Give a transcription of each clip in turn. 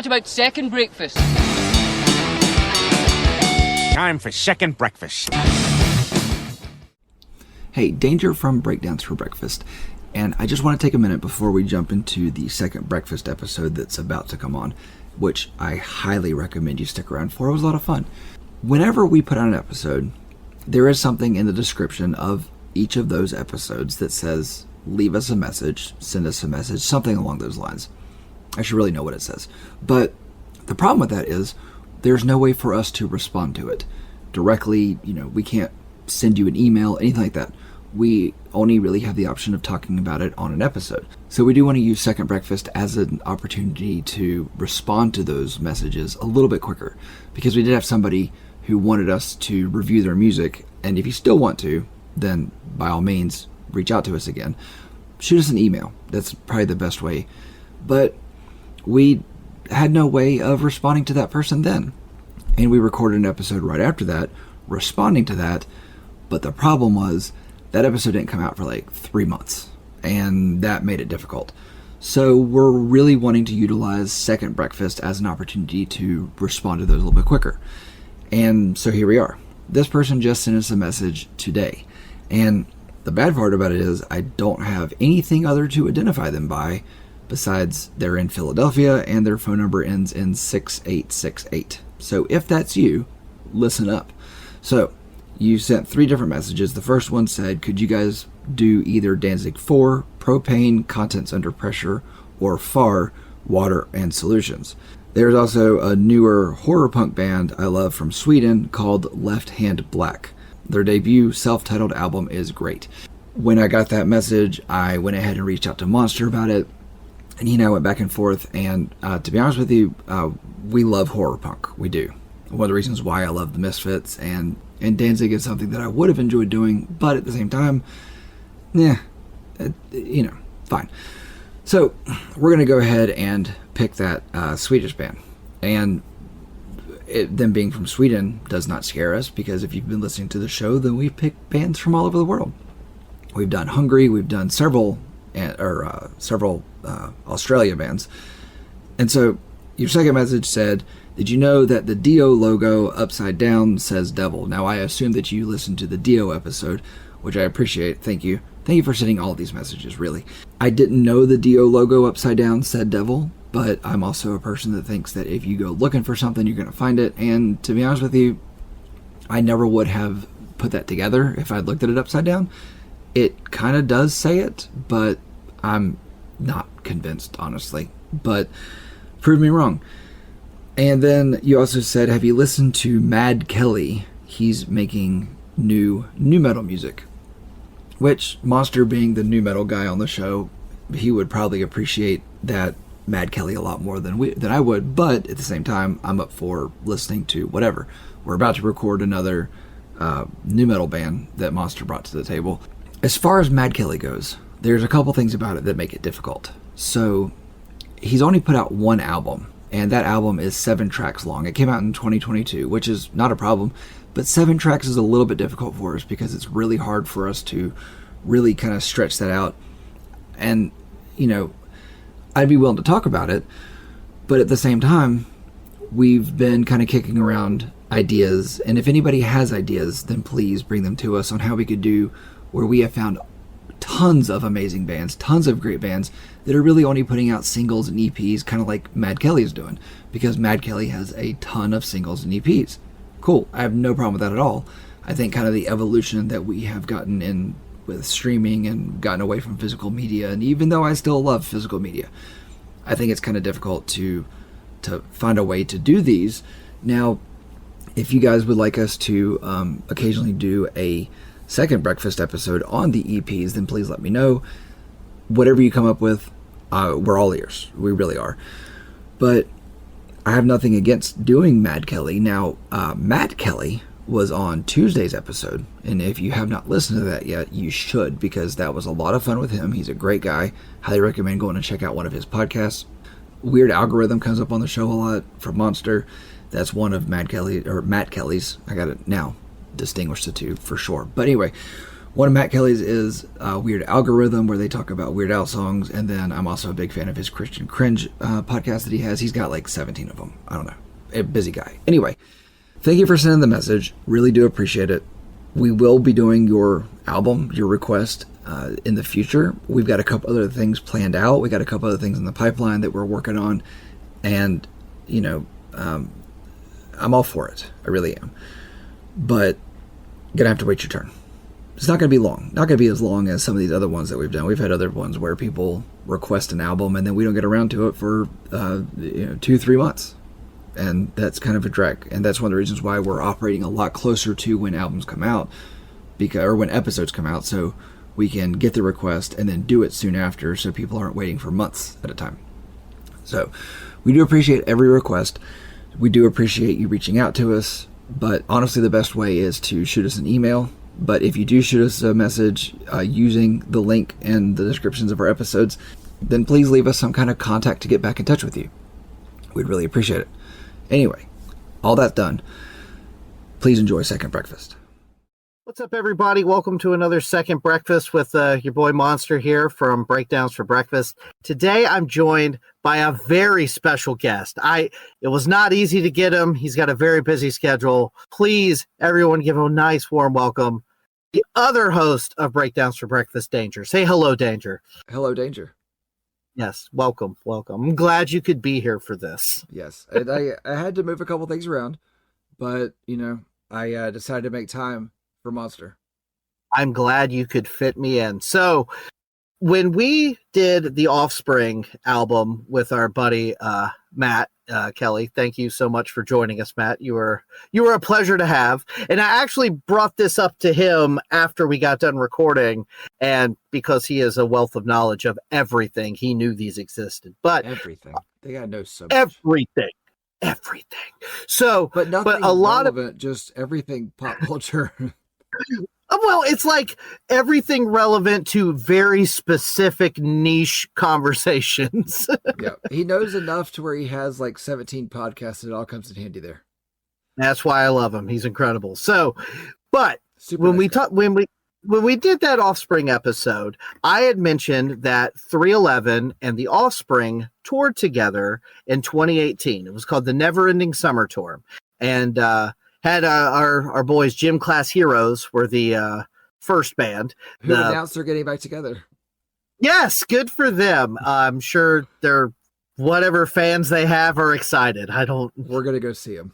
What about second breakfast? Time for second breakfast. Hey, Danger from Breakdowns for Breakfast. And I just want to take a minute before we jump into the second breakfast episode that's about to come on, which I highly recommend you stick around for. It was a lot of fun. Whenever we put out an episode, there is something in the description of each of those episodes that says, leave us a message, send us a message, something along those lines. I should really know what it says. But the problem with that is there's no way for us to respond to it directly. We can't send you an email, anything like that. We only really have the option of talking about it on an episode. So we do want to use Second Breakfast as an opportunity to respond to those messages a little bit quicker, because we did have somebody who wanted us to review their music. And if you still want to, then by all means, reach out to us again. Shoot us an email. That's probably the best way. But we had no way of responding to that person then. And we recorded an episode right after that, responding to that. But the problem was, that episode didn't come out for like 3 months, and that made it difficult. So we're really wanting to utilize Second Breakfast as an opportunity to respond to those a little bit quicker. And so here we are. This person just sent us a message today. And the bad part about it is I don't have anything other to identify them by besides they're in Philadelphia and their phone number ends in 6868. So if that's you, listen up. So you sent 3 different messages. The first one said, could you guys do either Danzig 4, Propane, Contents Under Pressure, or FAR, Water and Solutions. There's also a newer horror punk band I love from Sweden called Left Hand Black. Their debut self-titled album is great. When I got that message, I went ahead and reached out to Monster about it, and he and I went back and forth, and to be honest with you, we love horror punk. We do. One of the reasons why I love the Misfits, and Danzig is something that I would have enjoyed doing, but at the same time, fine. So we're going to go ahead and pick that Swedish band. And them being from Sweden does not scare us, because if you've been listening to the show, then we pick bands from all over the world. We've done Hungary, we've done several Australia bands. And so your second message said, did you know that the Dio logo upside down says devil? Now, I assume that you listened to the Dio episode, which I appreciate. Thank you. Thank you for sending all of these messages, really. I didn't know the Dio logo upside down said devil, but I'm also a person that thinks that if you go looking for something, you're going to find it. And to be honest with you, I never would have put that together if I'd looked at it upside down. It kind of does say it, but I'm not convinced, honestly. But prove me wrong. And then you also said, have you listened to Mad Kelly? He's making new metal music. Which, Monster being the new metal guy on the show, he would probably appreciate that Mad Kelly a lot more than I would. But at the same time, I'm up for listening to whatever. We're about to record another new metal band that Monster brought to the table. As far as Mad Kelly goes, there's a couple things about it that make it difficult. So, he's only put out one album. And that album is 7 tracks long. It came out in 2022, which is not a problem. But 7 tracks is a little bit difficult for us because it's really hard for us to really kind of stretch that out. And, I'd be willing to talk about it. But at the same time, we've been kind of kicking around ideas. And if anybody has ideas, then please bring them to us on how we could do where we have found tons of amazing bands, tons of great bands that are really only putting out singles and EPs, kind of like Mad Kelly is doing, because Mad Kelly has a ton of singles and EPs. Cool. I have no problem with that at all. I think kind of the evolution that we have gotten in with streaming and gotten away from physical media, and even though I still love physical media, I think it's kind of difficult to find a way to do these. Now, if you guys would like us to occasionally do a second breakfast episode on the EPs, then please let me know. Whatever you come up with, we're all ears. We really are. But I have nothing against doing Mad Kelly. Now, Mad Kelly was on Tuesday's episode, and if you have not listened to that yet, you should, because that was a lot of fun with him. He's a great guy. Highly recommend going and check out one of his podcasts. Weird Algorithm comes up on the show a lot from Monster. That's one of Matt Kelly's. I got it now. Distinguish the two for sure. But anyway, One of Matt Kelly's is Weird Algorithm, where they talk about Weird Al songs, and then I'm also a big fan of his Christian Cringe podcast that he has. He's got like 17 of them. I don't know. A busy guy. Anyway, thank you for sending the message. Really do appreciate it. We will be doing your album, your request, in the future. We've got a couple other things planned out. We got a couple other things in the pipeline that we're working on, and I'm all for it. I really am. But you're gonna have to wait your turn. It's not going to be long. Not going to be as long as some of these other ones that we've done. We've had other ones where people request an album and then we don't get around to it for 2-3 months. And that's kind of a drag. And that's one of the reasons why we're operating a lot closer to when albums come out, or when episodes come out, so we can get the request and then do it soon after so people aren't waiting for months at a time. So we do appreciate every request. We do appreciate you reaching out to us. But honestly, the best way is to shoot us an email. But if you do shoot us a message using the link in the descriptions of our episodes, then please leave us some kind of contact to get back in touch with you. We'd really appreciate it. Anyway, all that's done. Please enjoy Second Breakfast. What's up, everybody? Welcome to another Second Breakfast with your boy Monster here from Breakdowns for Breakfast. Today, I'm joined by a very special guest. It was not easy to get him. He's got a very busy schedule. Please, everyone, give him a nice, warm welcome. The other host of Breakdowns for Breakfast, Danger. Say hello, Danger. Hello, Danger. Yes, welcome. I'm glad you could be here for this. Yes, and I had to move a couple things around, but, I decided to make time for Monster. I'm glad you could fit me in. So when we did the Offspring album with our buddy Matt Kelly, thank you so much for joining us, Matt. You were a pleasure to have. And I actually brought this up to him after we got done recording, and because he is a wealth of knowledge of everything, he knew these existed. But everything. They gotta know so much. Everything. So, but nothing but a lot relevant, of just everything pop culture. Well, it's like everything relevant to very specific niche conversations. Yeah, he knows enough to where he has like 17 podcasts, and it all comes in handy there. That's why I love him. He's incredible. So, but Super when nice when we did that Offspring episode, I had mentioned that 311 and the Offspring toured together in 2018. It was called the Never Ending Summer Tour, and had our boys Gym Class Heroes were the first band who announced they're getting back together. Yes, good for them. I'm sure they're whatever fans they have are excited. We're gonna go see them.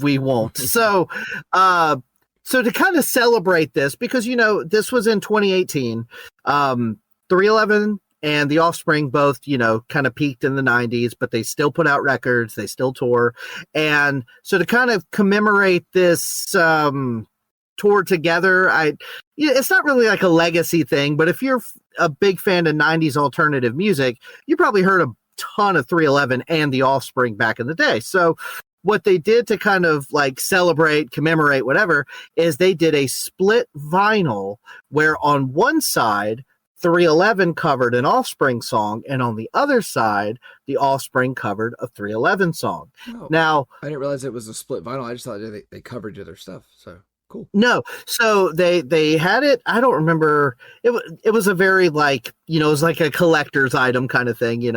We won't. So to kind of celebrate this, because this was in 2018, 311 and the Offspring both, kind of peaked in the 90s, but they still put out records, they still tour. And so to kind of commemorate this tour together, it's not really like a legacy thing, but if you're a big fan of 90s alternative music, you probably heard a ton of 311 and the Offspring back in the day. So what they did to kind of like celebrate, commemorate, whatever, is they did a split vinyl where on one side 311 covered an Offspring song, and on the other side, the Offspring covered a 311 song. Oh, now, I didn't realize it was a split vinyl. I just thought they covered other stuff. So cool. No, so they had it. I don't remember. It was a very it was like a collector's item kind of thing.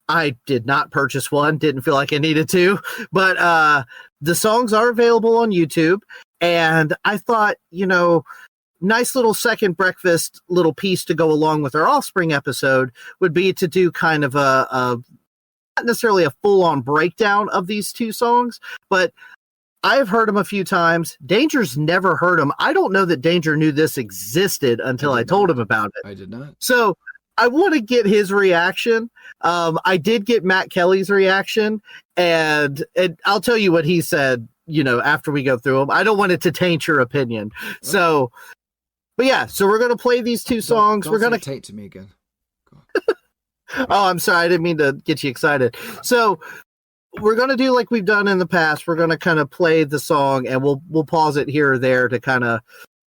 I did not purchase one. Didn't feel like I needed to, but the songs are available on YouTube, and I thought nice little Second Breakfast little piece to go along with our Offspring episode would be to do kind of a not necessarily a full-on breakdown of these two songs, but I've heard them a few times. Danger's never heard them. I don't know that Danger knew this existed until I told him about it. I did not. So I want to get his reaction. I did get Matt Kelly's reaction, and I'll tell you what he said, after we go through them. I don't want it to taint your opinion. Okay. So, but yeah, so we're going to play these two songs. We're going to taint to me again. Oh, I'm sorry. I didn't mean to get you excited. So we're going to do like we've done in the past. We're going to kind of play the song, and we'll pause it here or there to kind of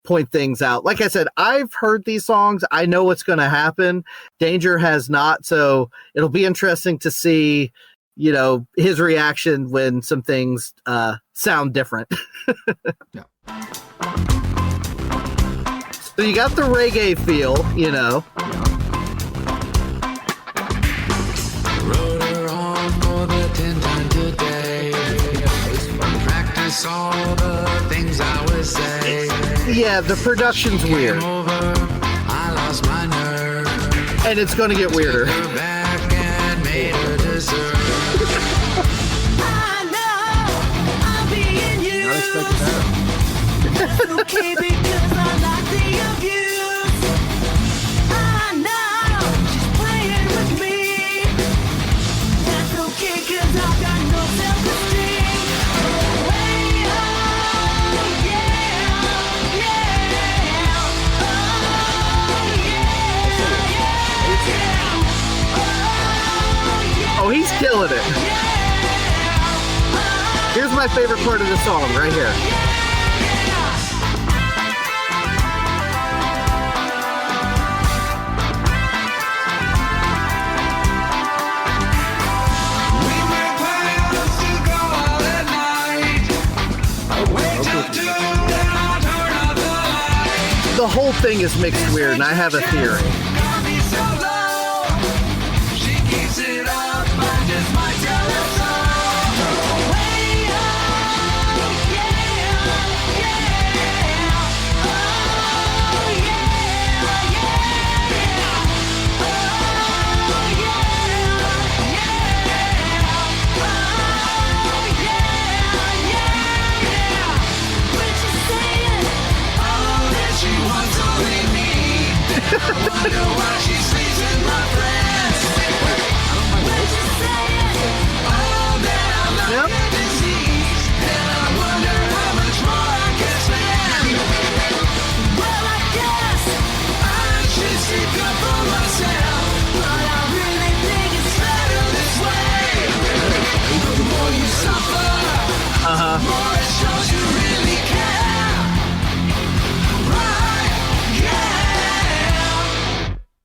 point things out. Like I said, I've heard these songs. I know what's going to happen. Danger has not. So it'll be interesting to see, his reaction when some things sound different. Yeah. So you got the reggae feel, you know. Wrote her on for the 10th time today. Practice all the things I would say. Yeah, the production's weird. Over, I lost my nerve. And it's going to get weirder. Took her back and made her deserve. I know I'll be in you. Not expecting that. That's okay because I like the abuse. I know she's playing with me. That's okay cause I've got no self-esteem. Oh, hey, oh, yeah, yeah. Oh, yeah, yeah. Oh, he's killing it. Here's my favorite part of the song right here. The whole thing is mixed weird, and I have a theory. Yep.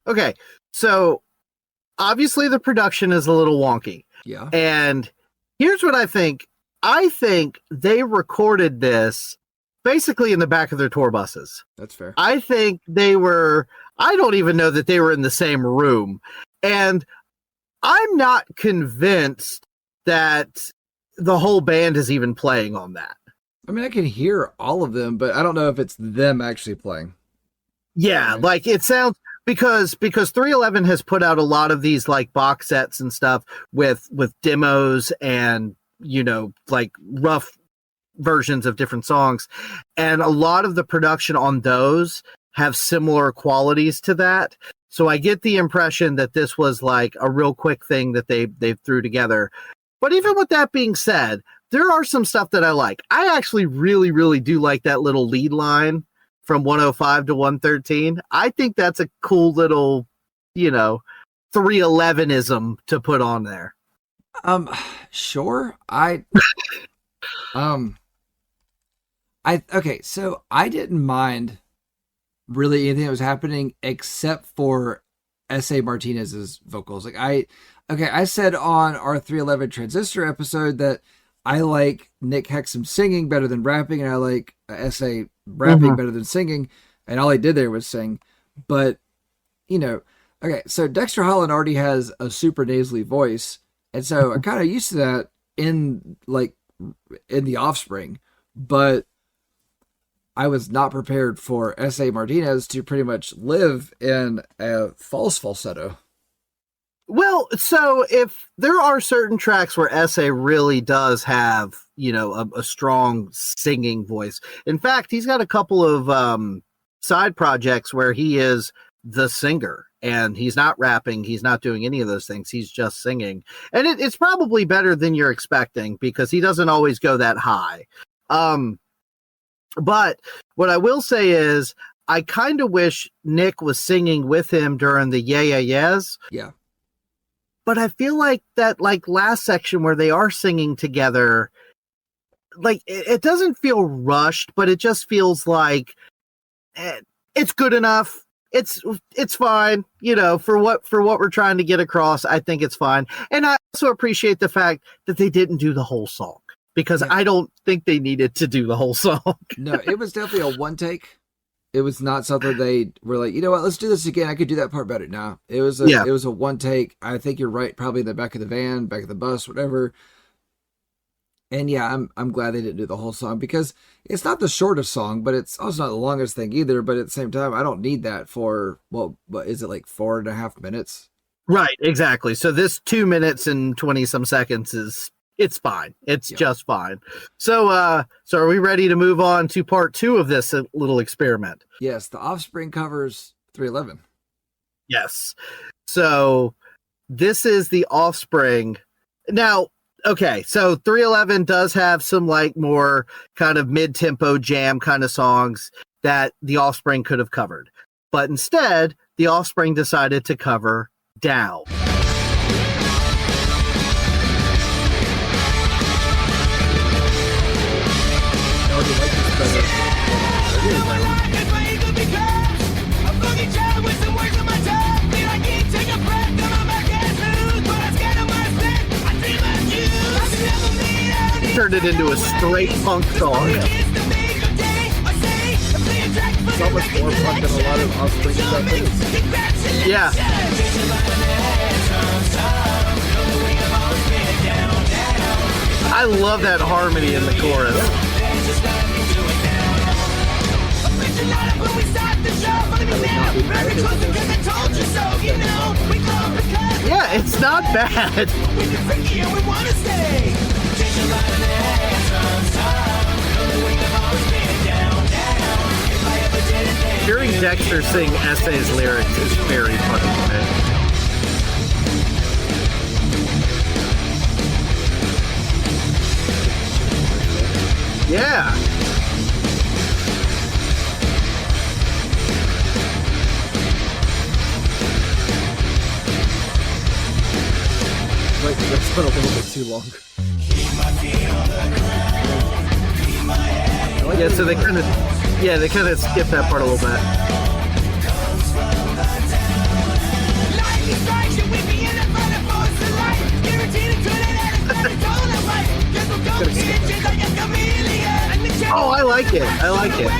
Okay, so obviously the production is a little wonky. Yeah. And here's what I think. I think they recorded this basically in the back of their tour buses. That's fair. I think they were, I don't even know that they were in the same room. And I'm not convinced that the whole band is even playing on that. I mean, I can hear all of them, but I don't know if it's them actually playing. Yeah, Okay. like it sounds because 311 has put out a lot of these like box sets and stuff with demos and, you know, like rough versions of different songs, and a lot of the production on those have similar qualities to that. So I get the impression that this was like a real quick thing that they threw together. But even with that being said, there are some stuff that I like. I actually really, really do like that little lead line from 105 to 113. I think that's a cool little, you know, 311ism to put on there. Sure. Okay, so I didn't mind really anything that was happening except for S.A. Martinez's vocals. Like I said on our 311 Transistor episode that I like Nick Hexum singing better than rapping, and I like S.A. rapping better than singing, and all he did there was sing. But, you know, okay, so Dexter Holland already has a super nasally voice, and so I'm kind of used to that in the Offspring, but I was not prepared for S.A. Martinez to pretty much live in a false falsetto. Well, so if there are certain tracks where S.A. really does have, you know, a strong singing voice. In fact, he's got a couple of side projects where he is the singer and he's not rapping. He's not doing any of those things. He's just singing. And it's probably better than you're expecting because he doesn't always go that high. But what I will say is I kind of wish Nick was singing with him during the Yeah, Yeah, Yeahs. Yeah. But I feel like that like last section where they are singing together, like it doesn't feel rushed, but it just feels like it's good enough. It's fine, you know, for what we're trying to get across. I think it's fine. And I also appreciate the fact that they didn't do the whole song because I don't think they needed to do the whole song. No, it was definitely a one take. It was not something they were like, you know what, let's do this again. I could do that part better. No, it was a one take. I think you're right. Probably in the back of the van, back of the bus, whatever. And yeah, I'm glad they didn't do the whole song because it's not the shortest song, but it's also not the longest thing either. But at the same time, I don't need that for, well, what is it, like 4.5 minutes? Right, exactly. So this 2 minutes and 20 some seconds it's fine. It's just fine. So are we ready to move on to part 2 of this little experiment? Yes, the Offspring covers 311. Yes. So this is the Offspring. Now, okay, so 311 does have some like more kind of mid-tempo jam kind of songs that the Offspring could have covered. But instead, the Offspring decided to cover Down. Turned it into a straight punk song. It's almost more fun than a lot of Offspring stuff is. Yeah. I love that harmony in the chorus. Yeah, it's not bad. Hearing Dexter sing Essays lyrics is very funny, man. Yeah. Wait, that's been a little bit too long. Yeah, so they kind of skip that part a little bit. Oh, I like it. I like it.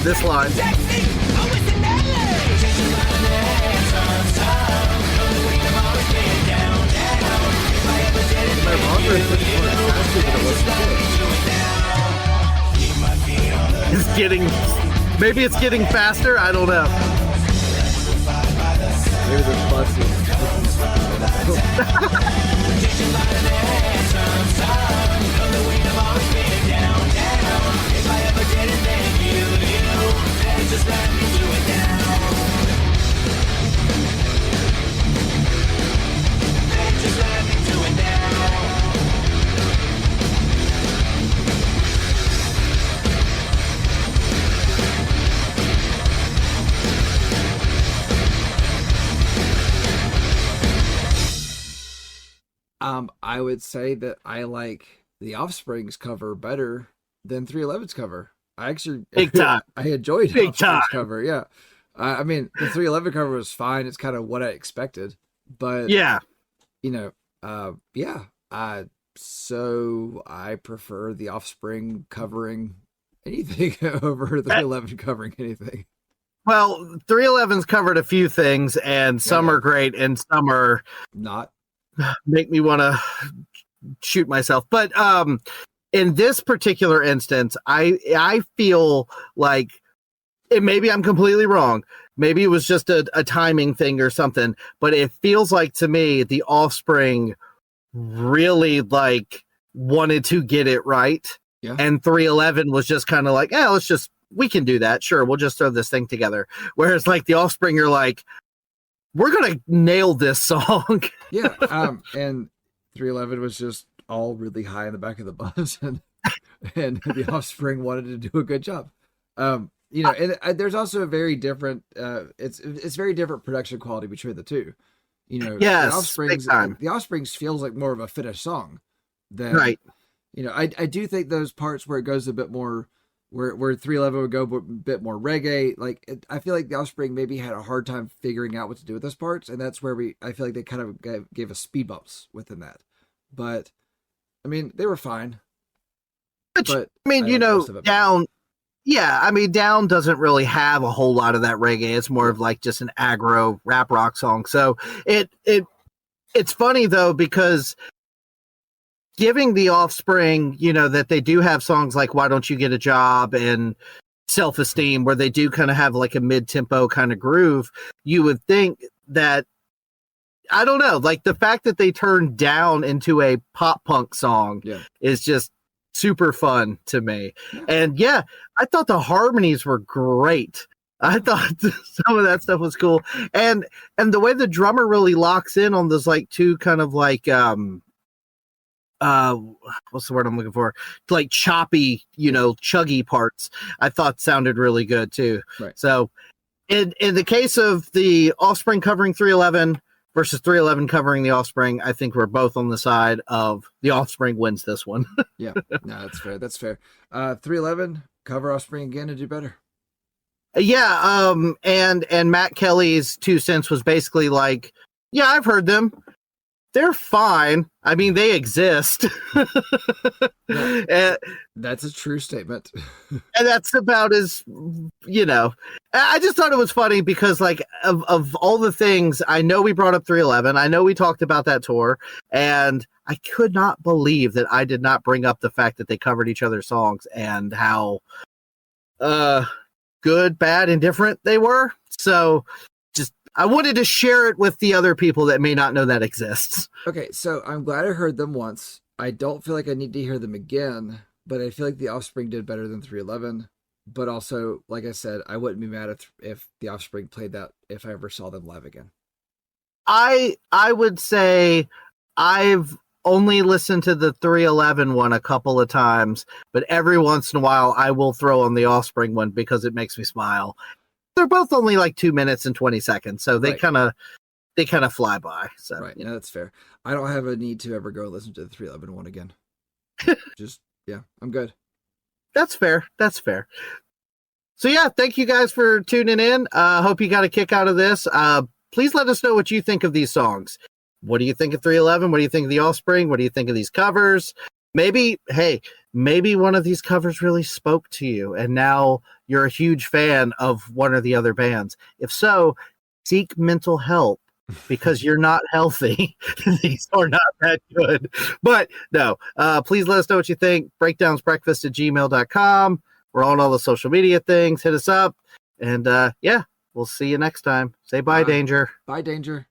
This line. It's getting, maybe it's getting faster. I don't know. Maybe this bus is. I would say that I like the Offspring's cover better than 311's cover. I actually Big time. I enjoyed Big Offspring's time. cover. Yeah, I mean the 311 cover was fine. It's kind of what I expected, but Yeah. you know, yeah. So I prefer the Offspring covering anything over the 311 covering anything. Well, 311's covered a few things, and some Yeah. are great, and some are Not. make me want to shoot myself. But in this particular instance, I feel like, and maybe I'm completely wrong. Maybe it was just a timing thing or something, but it feels like to me the Offspring really like wanted to get it right. Yeah. And 311 was just kind of like, we can do that. Sure. We'll just throw this thing together. Whereas like the Offspring are like, we're going to nail this song. Yeah. And 311 was just all really high in the back of the bus, and the Offspring wanted to do a good job. You know, and there's also a very different, it's very different production quality between the two. You know, Yes, big time. the Offspring's feels like more of a finished song than, Right. you know, I do think those parts where it goes a bit more, where 311 would go a bit more reggae, like I feel like the Offspring maybe had a hard time figuring out what to do with those parts, and that's where I feel like they kind of gave us speed bumps within that. but I mean, they were fine. But But I mean, I you like know, most of it better. Down. Yeah, I mean, Down doesn't really have a whole lot of that reggae. It's more of like just an aggro rap rock song. So it's funny though, because giving the Offspring, you know, that they do have songs like "Why Don't You Get a Job" and "Self-Esteem," where they do kind of have like a mid-tempo kind of groove. You would think that, I don't know, like the fact that they turned Down into a pop punk song is just super fun to me. Yeah. And yeah, I thought the harmonies were great. I thought some of that stuff was cool. And the way the drummer really locks in on those like two kind of like what's the word I'm looking for? Like choppy, you know, chuggy parts, I thought sounded really good too. Right. So in the case of the Offspring covering 311 versus 311 covering the Offspring, I think we're both on the side of the Offspring wins this one. Yeah, no, that's fair. That's fair. 311 cover Offspring again and do better. Yeah, and Matt Kelly's 2 cents was basically like, yeah, I've heard them. They're fine. I mean, they exist. Yeah, that's a true statement. And that's about as, you know, I just thought it was funny because like of all the things, I know we brought up 311. I know we talked about that tour, and I could not believe that I did not bring up the fact that they covered each other's songs and how good, bad, and different they were. So just, I wanted to share it with the other people that may not know that exists. Okay, so I'm glad I heard them once. I don't feel like I need to hear them again, but I feel like the Offspring did better than 311. But also, like I said, I wouldn't be mad if the Offspring played that if I ever saw them live again. I would say I've only listened to the 311 one a couple of times, but every once in a while I will throw on the Offspring one because it makes me smile. They're both only like 2 minutes and 20 seconds, so they kind of fly by. So right, yeah, that's fair. I don't have a need to ever go listen to the 311 one again. Just yeah, I'm good. That's fair. That's fair. So yeah, thank you guys for tuning in. Hope you got a kick out of this. Please let us know what you think of these songs. What do you think of 311? What do you think of the Offspring? What do you think of these covers? Maybe one of these covers really spoke to you and now you're a huge fan of one or the other bands. If so, seek mental help because you're not healthy. These are not that good. But no, please let us know what you think. breakdownsbreakfast@gmail.com. We're on all the social media things. Hit us up. And yeah, we'll see you next time. Say bye, Danger. Bye, Danger.